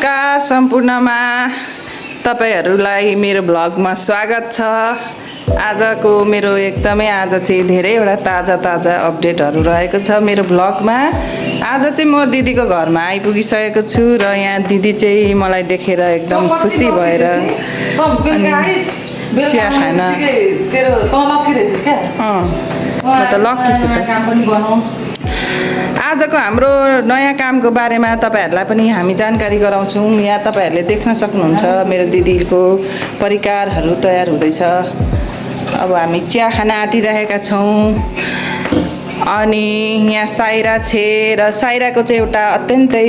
नमस्कार सम्पूर्णमा तपाईहरुलाई मेरो भ्लगमा स्वागत छ। आजको मेरो एकदमै आज चाहिँ धेरैवटा ताजा अपडेटहरु रहेको छ मेरो भ्लगमा। आज चाहिँ म दिदीको घरमा आइपुगिसकेको छु र यहाँ दिदी चाहिँ मलाई देखेर एकदम खुसी भएर चिया खान तेरो त लकी रहेछस् क्या? म त लकी छु त। काम पनि बनाऊ। आजको हाम्रो नयाँ कामको बारेमा तपाईहरुलाई पनि हामी जानकारी गराउँछौं। यहाँ तपाईहरुले देख्न सक्नुहुन्छ मेरो दिदीको परिकारहरु तयार हुँदैछ। अब हामी चिया खान आँटिरहेका छौं। अनि यहाँ साइरा छे र साइराको चाहिँ एउटा अत्यन्तै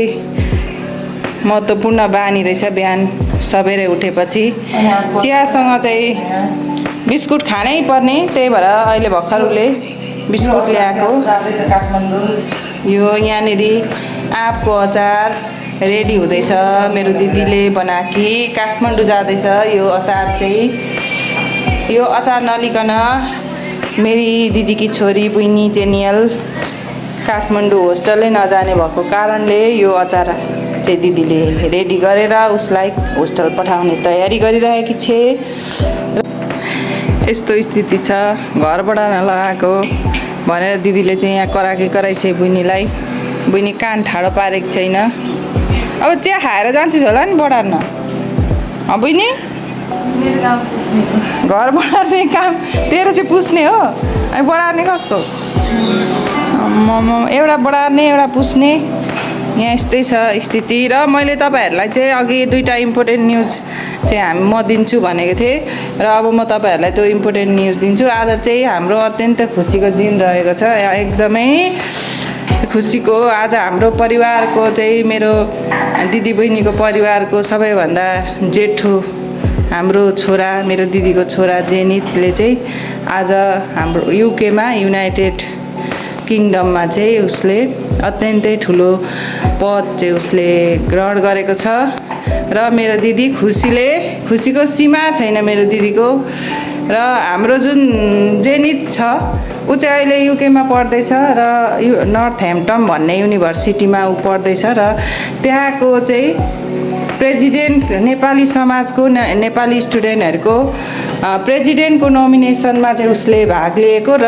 महत्त्वपूर्ण बानी रहेछ। बिहान सबेरै उठेपछि चियासँग चाहिँ बिस्कुट खानै पर्ने, त्यही भएर अहिले भर्खर उले बिस्कुट ल्याएको। यो यहाँनेरि आँपको अचार रेडी हुँदैछ। मेरो दिदीले बनाकी काठमाडौँ जाँदैछ। यो अचार चाहिँ यो अचार नलिकन मेरी दिदीकी छोरी बुइनी जेनियल काठमाडौँ होस्टलै नजाने भएको कारणले यो अचार चाहिँ दिदीले रेडी गरेर उसलाई होस्टल पठाउने तयारी गरिरहेकी छे। यस्तो स्थिति छ। घरबाट नलगाएको भनेर दिदीले चाहिँ यहाँ कराई छ बुइनीलाई। बुइनी कान ठाडो पारेको छैन। अब चिया खाएर जान्छस् होला नि बढार्न। बुइनी घर बढार्ने काम तेरो चाहिँ पुस्ने हो, अनि बढार्ने कसको? एउटा बढार्ने एउटा पुस्ने। यहाँ यस्तै छ स्थिति। र मैले तपाईहरुलाई चाहिँ अघि दुईटा इम्पोर्टेन्ट न्यूज चाहिँ म दिन्छु भनेको थिएँ र अब म तपाईहरुलाई त्यो इम्पोर्टेन्ट न्यूज दिन्छु। आज चाहिँ हाम्रो अत्यन्त खुसीको दिन रहेको छ। एकदमै खुसीको आज हाम्रो परिवारको चाहिँ मेरो दिदी बहिनीको परिवारको सबैभन्दा जेठो हाम्रो छोरा, मेरो दिदीको छोरा जेनितले चाहिँ आज हाम्रो युकेमा युनाइटेड किङडममा चाहिँ उसले अत्यन्तै ठुलो पद चाहिँ उसले ग्रहण गरेको छ। र मेरो दिदी खुसीको सीमा छैन मेरो दिदीको। र हाम्रो जुन जेनित छ ऊ चाहिँ अहिले युकेमा पढ्दैछ र नर्थ ह्याम्पटन भन्ने युनिभर्सिटीमा ऊ पढ्दैछ र त्यहाँको चाहिँ प्रेसिडेन्ट नेपाली समाजको नेपाली स्टुडेन्टहरुको प्रेसिडेन्टको नोमिनेसनमा चाहिँ उसले भाग लिएको र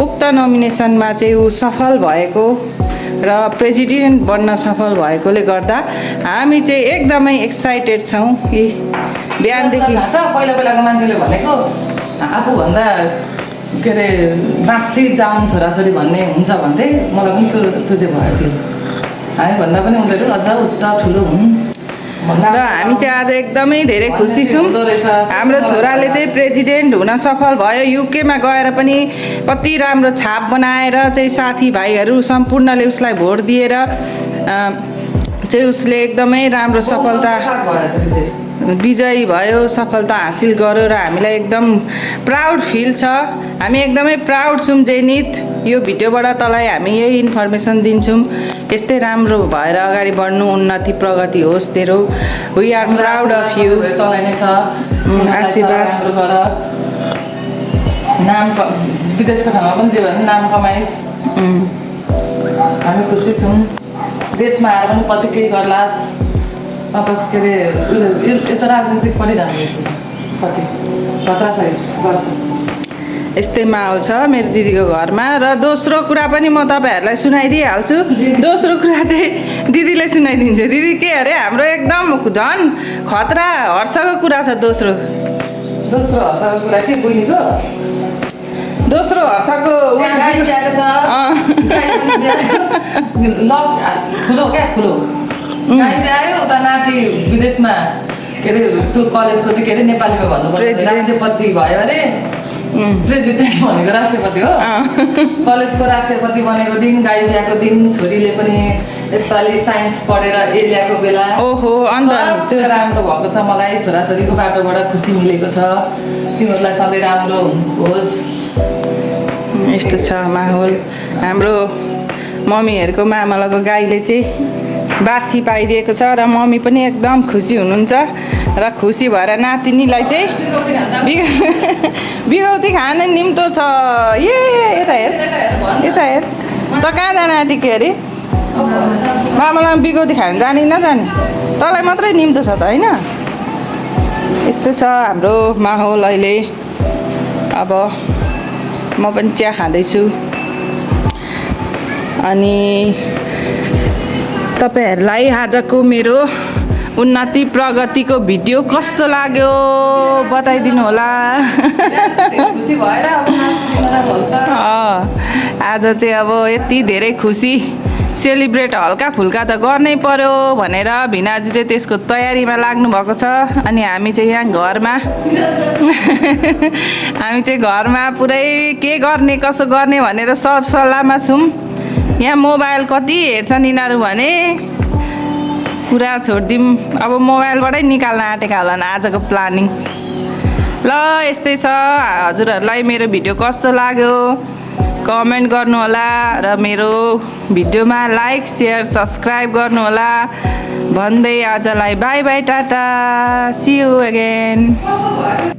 उक्त नोमिनेसनमा चाहिँ ऊ सफल भएको र प्रेसिडेन्ट बन्न सफल भएकोले गर्दा हामी चाहिँ एकदमै एक्साइटेड छौं। बिहानदेखि पहिलाको मान्छेले भनेको आफूभन्दा के अरे माथि जाउँ छोराछोरी भन्ने हुन्छ भन्थे। मलाई पनि त्यो चाहिँ भयो। त्यो हामी भन्दा पनि उनीहरू अझ उच्च ठुलो हुन् र हामी चाहिँ आज एकदमै धेरै खुसी छौं। हाम्रो छोराले चाहिँ प्रेसिडेन्ट हुन सफल भयो। युकेमा गएर पनि कति राम्रो छाप बनाएर चाहिँ साथीभाइहरू सम्पूर्णले उसलाई भोट दिएर चाहिँ उसले एकदमै राम्रो सफलता विजयी भयो, सफलता हासिल गर्यो र हामीलाई एकदम प्राउड फिल छ। हामी एकदमै प्राउड छौं जेनित। यो भिडियोबाट तँलाई हामी यही इन्फर्मेसन दिन्छौं। यस्तै राम्रो भएर अगाडि बढ्नु, उन्नति प्रगति होस् तेरो। We are proud of you. तँलाई नै छ आशीर्वाद। नाम विदेशको ठाउँमा पनि जे भने नाम कमाइस्। हामी खुसी छौँ। देशमा आएर पनि पछि केही गर्लास्। वापस के अरे यो त राजनीतिकपट्टि जानु जस्तो छ। पछि खतरा छ गर्छ। यस्तै माहौल छ मेरो दिदीको घरमा। र दोस्रो कुरा पनि म तपाईहरुलाई सुनाइदिइहाल्छु। दोस्रो कुरा चाहिँ दिदीले सुनाइदिन्छ। दिदी के अरे हाम्रो एकदम झन् खतरा हर्षको कुरा छ। दोस्रो हर्षको कुरा के बुइनीको? दोस्रो हर्षको गाई बिहाको छ। ठुलो क्या ठुलो गाई बिहायो। उता नाति विदेशमा के अरे त्यो कलेजको चाहिँ के अरे नेपालीमा भन्नुपर्छ राष्ट्रपति भयो अरे। प्रेसिडेन्ट भनेको राष्ट्रपति हो। कलेजको राष्ट्रपति बनेको दिन, गाई बिहाको दिन, छोरीले पनि यसपालि साइन्स पढेर ए ल्याएको बेला। ओहो अन्त राम्रो भएको छ। मलाई छोराछोरीको बाटोबाट खुसी मिलेको छ। तिमीहरूलाई सधैँ राम्रो होस्। यस्तो छ माहौल। हाम्रो मम्मीहरुको मामलाको गाईले चाहिँ बाछी पाइदिएको छ र मम्मी पनि एकदम खुसी हुनुहुन्छ र खुसी भएर नातिनीलाई चाहिँ बिगौती खाने निम्तो छ। यता हेर त कहाँ जान आँटेको अरे? मामालाई बिगौती खान जाने नजाने तँलाई मात्रै निम्तो छ त होइन यस्तो छ हाम्रो माहौल अहिले अब म पनि चिया खाँदैछु अनि तपाईँहरूलाई आजको मेरो उन्नति प्रगतिको भिडियो कस्तो लाग्यो बताइदिनु होला खुसी भएर अब मासु बनाउनु हुन्छ आज चाहिँ अब यति धेरै खुसी सेलिब्रेट हल्का फुल्का त गर्नै पर्यो भनेर भिनाजु चाहिँ त्यसको तयारीमा लाग्नु भएको छ अनि हामी चाहिँ यहाँ घरमा हामी चाहिँ घरमा पुरै के गर्ने कसो गर्ने भनेर सरसल्लाहमा छौँ यहाँ मोबाइल कति हेर्छन् यिनीहरू भने कुरा छोडिदिउँ अब मोबाइलबाटै निकाल्न आँटेका होला आजको प्लानिङ ल यस्तै छ हजुरहरूलाई मेरो भिडियो कस्तो लाग्यो कमेन्ट गर्नुहोला र मेरो भिडियोमा लाइक सेयर सब्सक्राइब गर्नुहोला भन्दै आजलाई bye bye tata see you again